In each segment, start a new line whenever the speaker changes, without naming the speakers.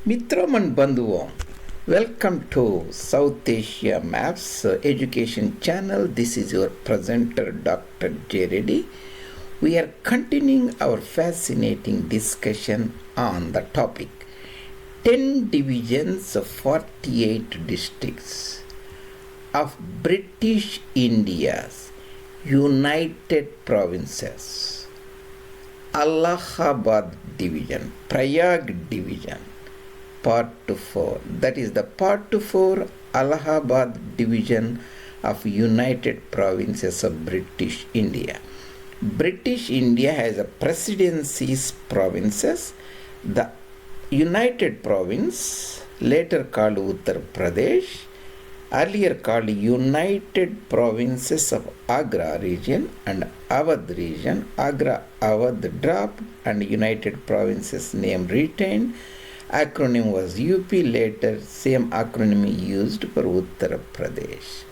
Mitram and Bandhuvam, welcome to South Asia Maps Education Channel. This is your presenter Dr. J. Reddy. We are continuing our fascinating discussion on the topic 10 divisions of 48 districts of British India's United Provinces. Allahabad Division, Prayag Division, Part 4. That is the Part 4 Allahabad Division of United Provinces of British India. British India has a presidency's provinces. The United Province, later called Uttar Pradesh, earlier called United Provinces of Agra region and Awadh region. Agra, Awadh dropped and United Provinces name retained. Acronym was UP, later same acronym used for Uttar Pradesh.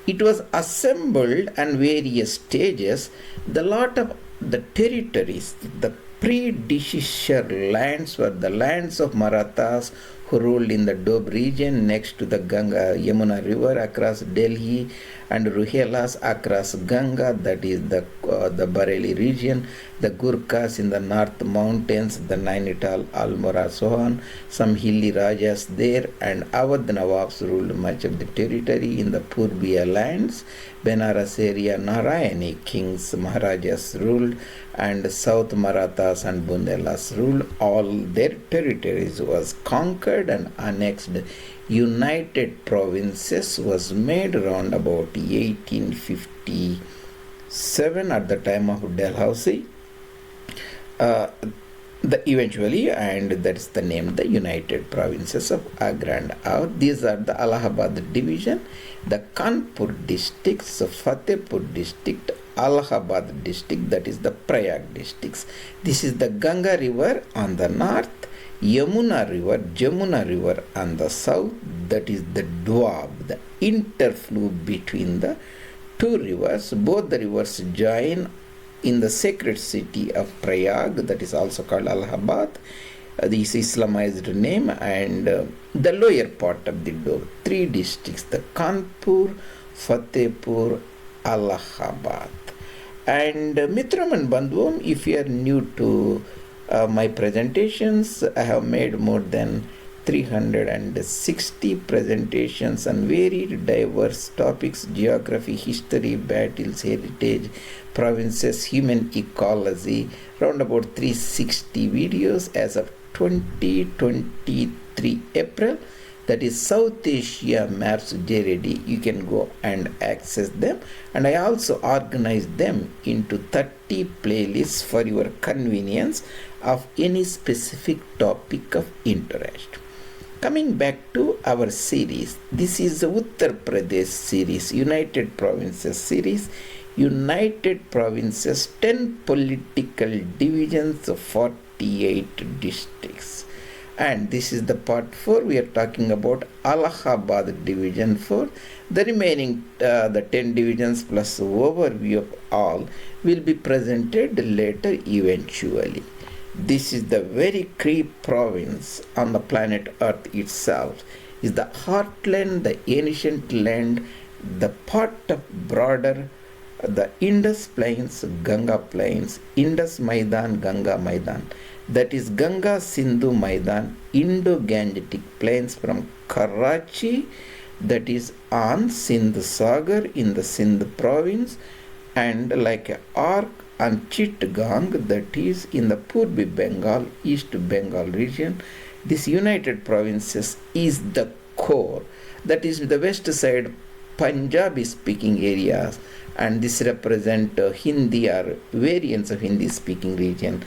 It was assembled on various stages. The lot of the territories, the predecessor lands were the lands of Marathas who ruled in the Doab region next to the Ganga Yamuna river across Delhi, and Ruhelas across Ganga, that is the Bareilly region, the Gurkhas in the North Mountains, the Nainital, Almora, so on, some hilly Rajas there, and Awadh Nawabs ruled much of the territory in the Purbiya lands. Benares area, Narayani kings, Maharajas ruled, and South Marathas and Bundelas ruled. All their territories was conquered and annexed. United Provinces was made around about 1857 at the time of Dalhousie. Eventually, and that's the name, the United Provinces of Agra and Oudh. These are the Allahabad division, the Kanpur districts, FatehPur district, Allahabad district, that is the Prayag districts. This is the Ganga river on the north, Jamuna river on the south, that is the Doab, the interflow between the two rivers. Both the rivers join in the sacred city of Prayag, that is also called Allahabad, this Islamized name, and the lower part of the Doab. Three districts, the Kanpur, FatehPur, Allahabad. And Mitram and Bandhuvam, if you are new to my presentations, I have made more than 360 presentations on varied diverse topics: geography, history, battles, heritage, provinces, human ecology, around about 360 videos as of 2023 April. That is South Asia Maps J. Reddy. You can go and access them, and I also organize them into 30 playlists for your convenience of any specific topic of interest. Coming back to our series, this is the Uttar Pradesh series, United Provinces series. United Provinces, 10 political divisions of 48 districts. And this is the part 4. We are talking about Allahabad division 4. The remaining the 10 divisions plus overview of all will be presented later eventually. This is the very key province on the planet Earth itself. Is the heartland, the ancient land, the part of broader the Indus Plains, Ganga Plains, Indus Maidan, Ganga Maidan. That is Ganga Sindhu Maidan, Indo-Gangetic Plains from Karachi, that is on Sindh Sagar in the Sindh province, and like an arc on Chittagong, that is in the Purbi Bengal, East Bengal region. This United Provinces is the core, that is the west side Punjabi speaking areas, and this represent Hindi or variants of Hindi speaking region.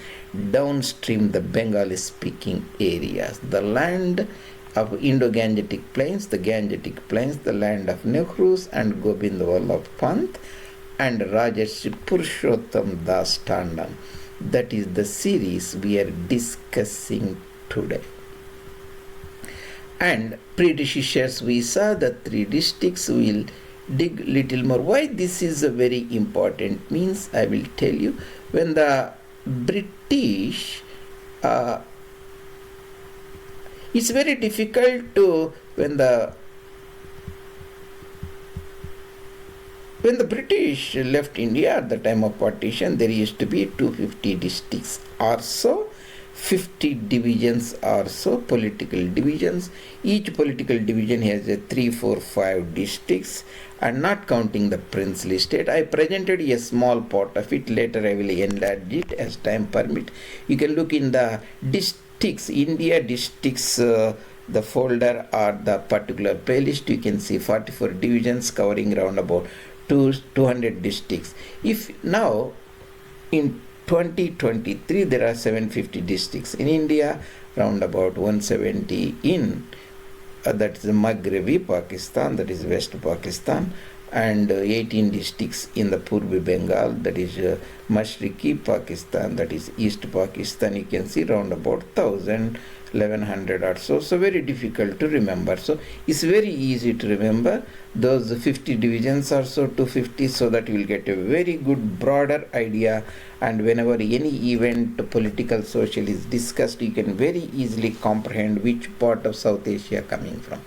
Downstream the Bengali speaking areas. The land of Indo-Gangetic Plains, the Gangetic Plains, the land of Nehrus and Gobind Vallabh Pant and Rajarshi Purushottam Das Tandon. That is the series we are discussing today. And predecessors, we saw the 3 districts. Will dig little more. Why this is a very important means I will tell you. When the British It's very difficult to, when the British left India at the time of partition, there used to be 250 districts or so, 50 divisions or so, political divisions. Each political division has a 3, 4, 5 districts, and not counting the princely state. I presented a small part of it. Later I will enlarge it as time permit. You can look in the districts, India districts, the folder or the particular playlist. You can see 44 divisions covering around about 200 districts. If now in 2023 there are 750 districts in India, round about 170 in that is Maghrebi Pakistan, that is West Pakistan, and 18 districts in the Purbi Bengal, that is Mashriki Pakistan, that is East Pakistan. You can see round about 1100 or so. So very difficult to remember. So it's very easy to remember those 50 divisions or so, 250, so that you will get a very good broader idea. And whenever any event, political, social, is discussed, you can very easily comprehend which part of South Asia coming from.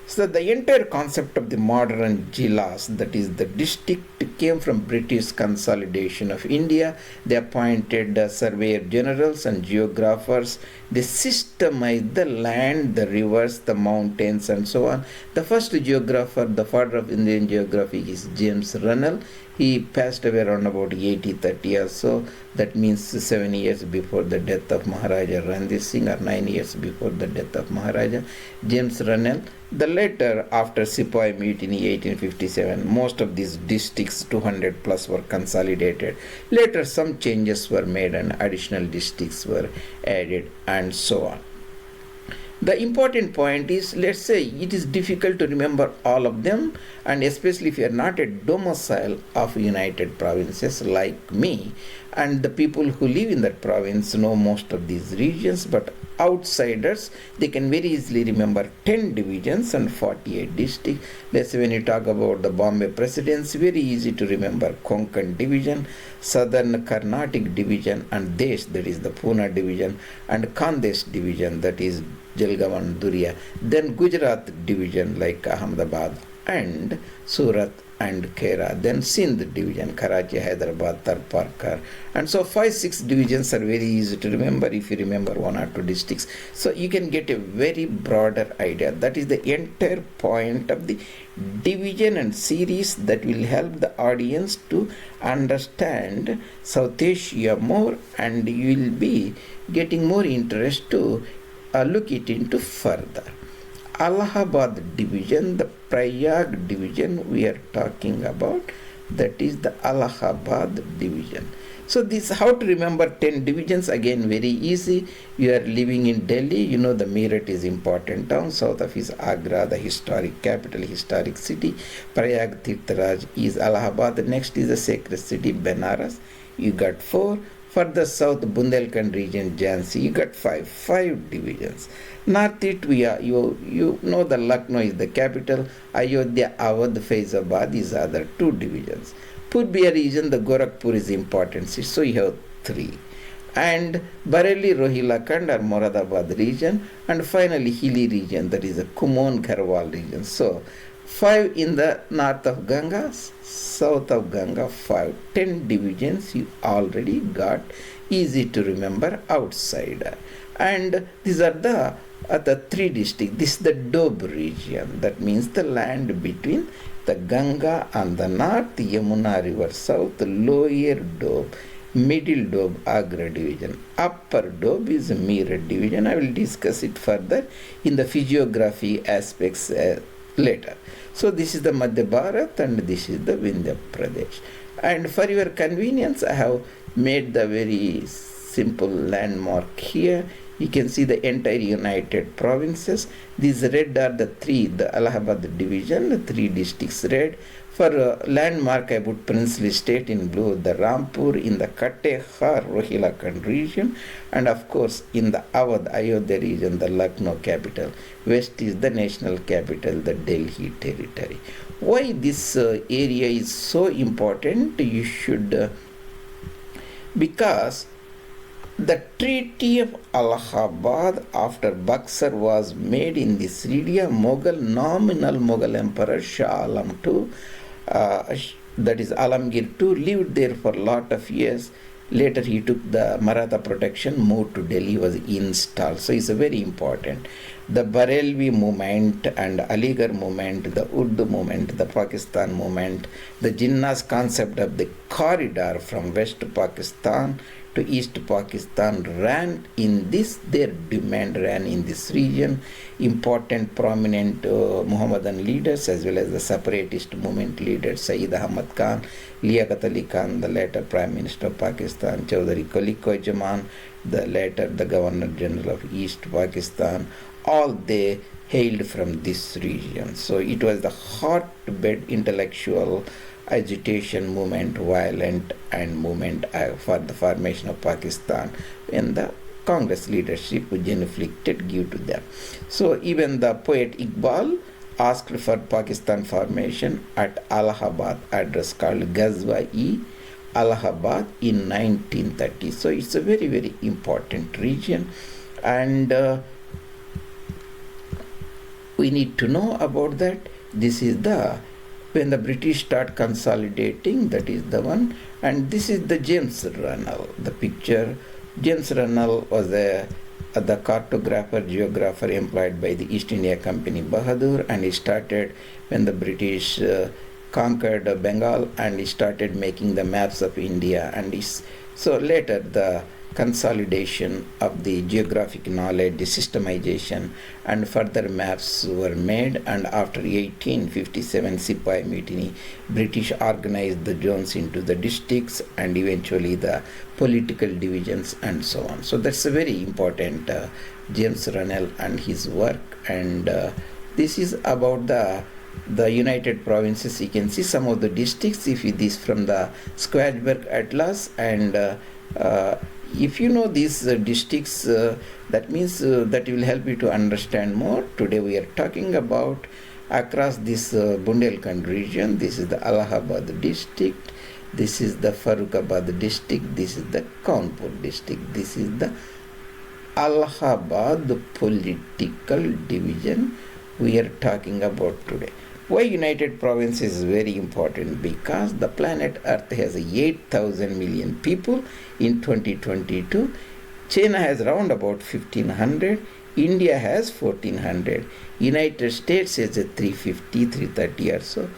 So the entire concept of the modern Jilas, that is the district, came from British consolidation of India. They appointed surveyor generals and geographers. They systemized the land, the rivers, the mountains, and so on. The first geographer, the father of Indian geography, is James Runnel. He passed away around about 80-30 or so. That means 7 years before the death of Maharaja Ranjit Singh, or 9 years before the death of Maharaja James Runnel. The later, after Sepoy Mutiny 1857, most of these districts, 200 plus, were consolidated. Later, some changes were made and additional districts were added, and so on. The important point is, let's say it is difficult to remember all of them, and especially if you are not a domicile of United Provinces like me, and the people who live in that province know most of these regions, but outsiders, they can very easily remember 10 divisions and 48 districts. Let's say when you talk about the Bombay Presidency, very easy to remember Konkan division, Southern Carnatic division, and Desh, that is the Pune division, and Khandesh division, that is Jalgaon, Durya. Then Gujarat division like Ahmedabad and Surat and Khera. Then Sindh division, Karachi, Hyderabad, Tarparkar. And so 5-6 divisions are very easy to remember if you remember 1 or 2 districts. So you can get a very broader idea. That is the entire point of the division and series that will help the audience to understand South Asia more, and you will be getting more interest to look it into further. Allahabad division, the Prayag division we are talking about, that is the Allahabad division. So this, how to remember 10 divisions, again very easy. You are living in Delhi, you know the Meerut is important town, south of is Agra, the historic capital, historic city. Prayag Tirtharaj is Allahabad, next is the sacred city Benares, you got 4. Further south, Bundelkhand region, Jhansi, you got 5 divisions. North east, you know the Lucknow is the capital, Ayodhya, Awadh, Faizabad is other 2 divisions. Purbiya region, the Gorakhpur is important city, so you have 3. And Bareilly, Rohilakand or Moradabad region, and finally Hilly region, that is the Kumon Gharwal region. So 5 in the north of Ganga, south of Ganga 5. 10 divisions you already got, easy to remember outside. And these are the 3 districts. This is the Doab region, that means the land between the Ganga on the north, Yamuna river south, lower Doab, middle Doab, Agra division. Upper Doab is Meerut division. I will discuss it further in the physiography aspects later. So this is the Madhya Bharat and this is the Vindhya Pradesh. And for your convenience, I have made the very simple landmark here. You can see the entire United Provinces. These red are the 3, the Allahabad division, the 3 districts red. For landmark, I put princely state in blue, the Rampur in the Katehar, Rohilakand region, and of course in the Awadh, Ayodhya region, the Lucknow capital. West is the national capital, the Delhi territory. Why this area is so important? You should, because The Treaty of Allahabad after Buxar was made in this region. Nominal Mughal Emperor Shah Alam II, that is Alamgir II, lived there for a lot of years. Later he took the Maratha protection, moved to Delhi, was installed. So it's a very important. The Barelvi movement and Aligarh movement, the Urdu movement, the Pakistan movement, the Jinnah's concept of the corridor from West Pakistan to East Pakistan ran in this, their demand ran in this region. Important prominent Muhammadan leaders as well as the separatist movement leaders, Sayyid Ahmad Khan, Liaquat Ali Khan, the later Prime Minister of Pakistan, Chaudhary Khaliq-Uzzaman, the later the Governor General of East Pakistan, all they hailed from this region. So it was the hotbed intellectual agitation movement, violent and movement for the formation of Pakistan, when the Congress leadership genuflected give to them. So even the poet Iqbal asked for Pakistan formation at Allahabad address called Ghazwa-e Allahabad in 1930. So it's a very, very important region, and we need to know about that. This is the when the British start consolidating, that is the one. And this is the James Runnel, the picture. James Runnel was the cartographer, geographer employed by the East India Company Bahadur, and he started when the British conquered Bengal, and he started making the maps of India. And so later the consolidation of the geographic knowledge, the systemization, and further maps were made. And after 1857 Sepoy Mutiny, British organized the zones into the districts and eventually the political divisions and so on. So that's a very important James Runnel and his work. And this is about the United Provinces. You can see some of the districts if it is from the Squaresberg Atlas, and if you know these districts, that means that will help you to understand more. Today we are talking about across this Bundelkhand region. This is the Allahabad district, this is the Farrukhabad district, this is the Kanpur district, this is the Allahabad political division we are talking about today. Why United Provinces is very important? Because the planet Earth has 8,000 million people in 2022. China has around about 1,500. India has 1,400. United States has a 350, 330 or so.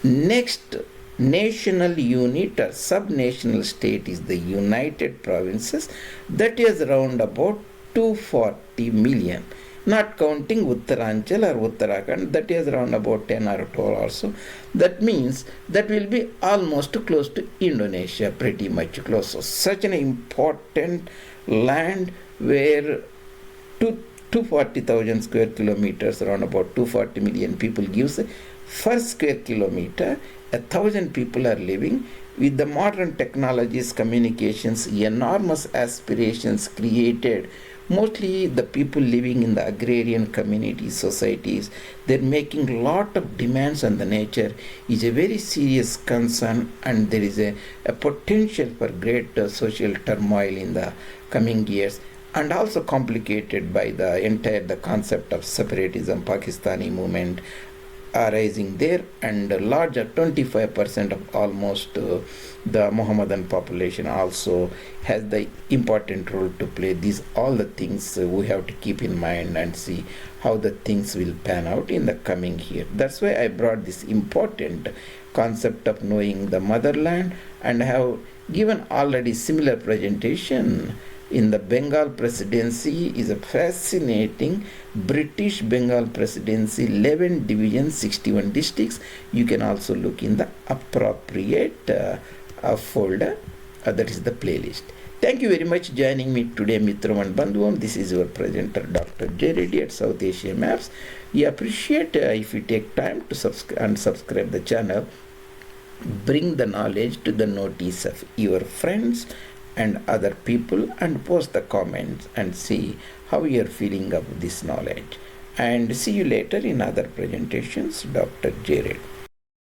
Next national unit or sub-national state is the United Provinces. That is around about 240 million. Not counting Uttaranchal or Uttarakhand, that is around about 10 or 12 or so. That means that will be almost close to Indonesia, pretty much close. So such an important land where 240,000 square kilometers, around about 240 million people gives per square kilometer, 1,000 people are living. With the modern technologies, communications, enormous aspirations created. Mostly the people living in the agrarian community societies, they're making a lot of demands on the nature. Is a very serious concern, and there is a potential for great social turmoil in the coming years, and also complicated by the concept of separatism, Pakistani movement arising there, and a larger 25% of almost the Mohammedan population also has the important role to play. These all the things we have to keep in mind and see how the things will pan out in the coming year. That's why I brought this important concept of knowing the motherland, and have given already similar presentation in the Bengal presidency. Is a fascinating British Bengal presidency, 11 divisions, 61 districts. You can also look in the appropriate folder, that is the playlist. Thank you very much joining me today, Mitram and Bandhuvam. This is your presenter, Dr. J. Reddy at South Asia Maps. We appreciate if you take time to subscribe the channel. Bring the knowledge to the notice of your friends and other people, and post the comments and see how you are feeling of this knowledge. And see you later in other presentations. Dr. J. Reddy.